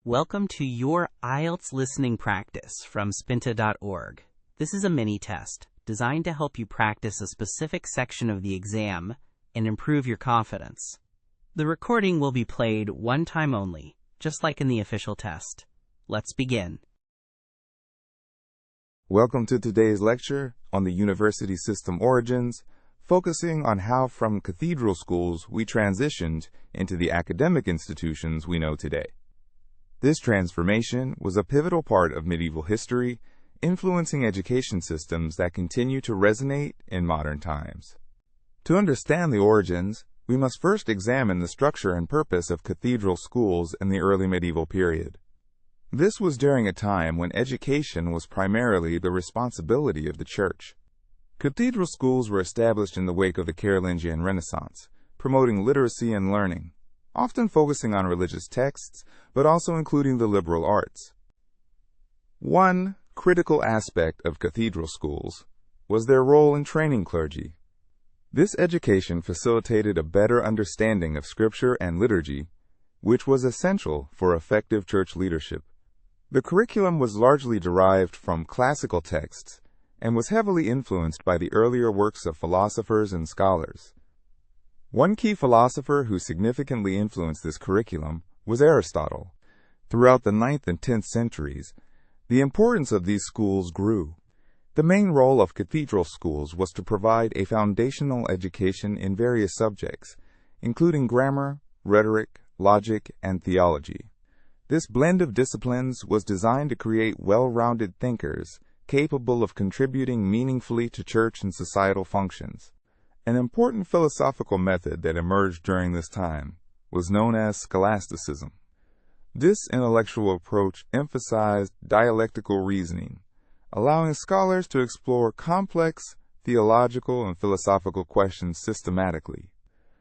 Welcome to your IELTS Listening Practice from Spinta.org. This is a mini-test designed to help you practice a specific section of the exam and improve your confidence. The recording will be played one time only, just like in the official test. Let's begin. Welcome to today's lecture on the university system origins, focusing on how from cathedral schools we transitioned into the academic institutions we know today. This transformation was a pivotal part of medieval history, influencing education systems that continue to resonate in modern times. To understand the origins, we must first examine the structure and purpose of cathedral schools in the early medieval period. This was during a time when education was primarily the responsibility of the church. Cathedral schools were established in the wake of the Carolingian Renaissance, promoting literacy and learning, often focusing on religious texts, but also including the liberal arts. One critical aspect of cathedral schools was their role in training clergy. This education facilitated a better understanding of Scripture and liturgy, which was essential for effective church leadership. The curriculum was largely derived from classical texts and was heavily influenced by the earlier works of philosophers and scholars. One key philosopher who significantly influenced this curriculum was Aristotle. Throughout the 9th and 10th centuries, the importance of these schools grew. The main role of cathedral schools was to provide a foundational education in various subjects, including grammar, rhetoric, logic, and theology. This blend of disciplines was designed to create well-rounded thinkers capable of contributing meaningfully to church and societal functions. An important philosophical method that emerged during this time was known as scholasticism. This intellectual approach emphasized dialectical reasoning, allowing scholars to explore complex theological and philosophical questions systematically.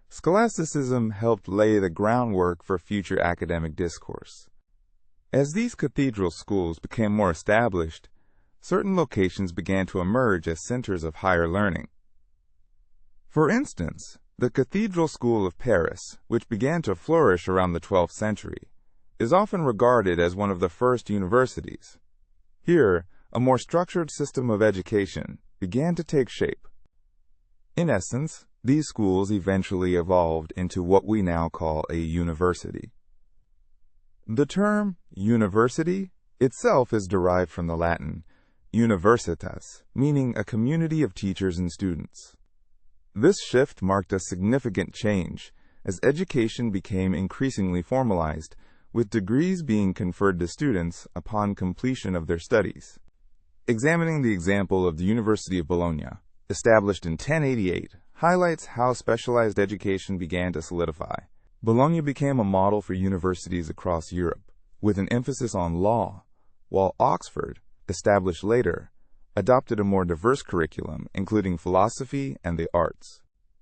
Scholasticism helped lay the groundwork for future academic discourse. As these cathedral schools became more established, certain locations began to emerge as centers of higher learning. For instance, the Cathedral School of Paris, which began to flourish around the 12th century, is often regarded as one of the first universities. Here, a more structured system of education began to take shape. In essence, these schools eventually evolved into what we now call a university. The term university itself is derived from the Latin universitas, meaning a community of teachers and students. This shift marked a significant change as education became increasingly formalized, with degrees being conferred to students upon completion of their studies. Examining the example of the University of Bologna, established in 1088, highlights how specialized education began to solidify. Bologna became a model for universities across Europe, with an emphasis on law, while Oxford, established later, adopted a more diverse curriculum, including philosophy and the arts.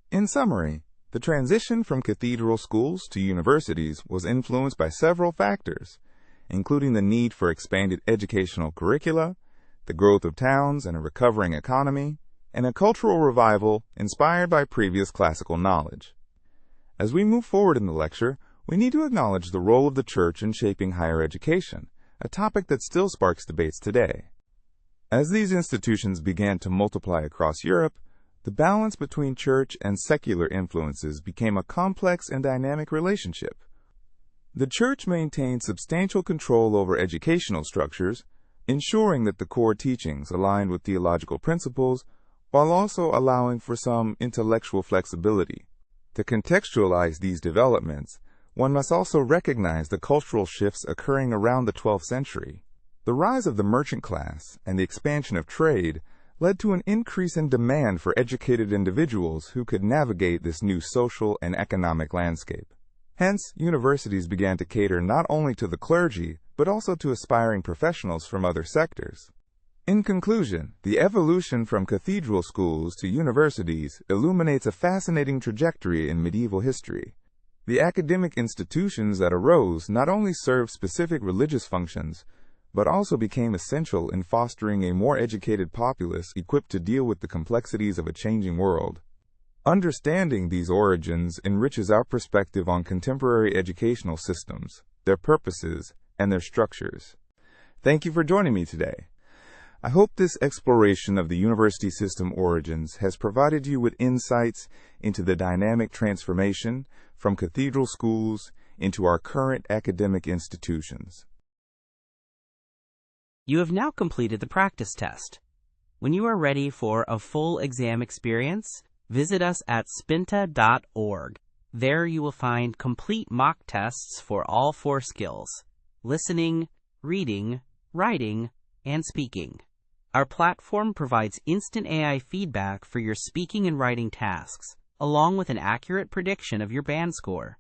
In summary, the transition from cathedral schools to universities was influenced by several factors, including the need for expanded educational curricula, the growth of towns and a recovering economy, and a cultural revival inspired by previous classical knowledge. As we move forward in the lecture, we need to acknowledge the role of the church in shaping higher education, a topic that still sparks debates today. As these institutions began to multiply across Europe, the balance between church and secular influences became a complex and dynamic relationship. The church maintained substantial control over educational structures, ensuring that the core teachings aligned with theological principles, while also allowing for some intellectual flexibility. To contextualize these developments, one must also recognize the cultural shifts occurring around the 12th century. The rise of the merchant class and the expansion of trade led to an increase in demand for educated individuals who could navigate this new social and economic landscape. Hence, universities began to cater not only to the clergy, but also to aspiring professionals from other sectors. In conclusion, the evolution from cathedral schools to universities illuminates a fascinating trajectory in medieval history. The academic institutions that arose not only served specific religious functions, but also became essential in fostering a more educated populace equipped to deal with the complexities of a changing world. Understanding these origins enriches our perspective on contemporary educational systems, their purposes, and their structures. Thank you for joining me today. I hope this exploration of the university system origins has provided you with insights into the dynamic transformation from cathedral schools into our current academic institutions. You have now completed the practice test. When you are ready for a full exam experience, visit us at Spinta.org. There you will find complete mock tests for all 4 skills: listening, reading, writing, and speaking. Our platform provides instant AI feedback for your speaking and writing tasks, along with an accurate prediction of your band score.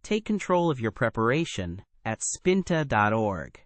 Take control of your preparation at Spinta.org.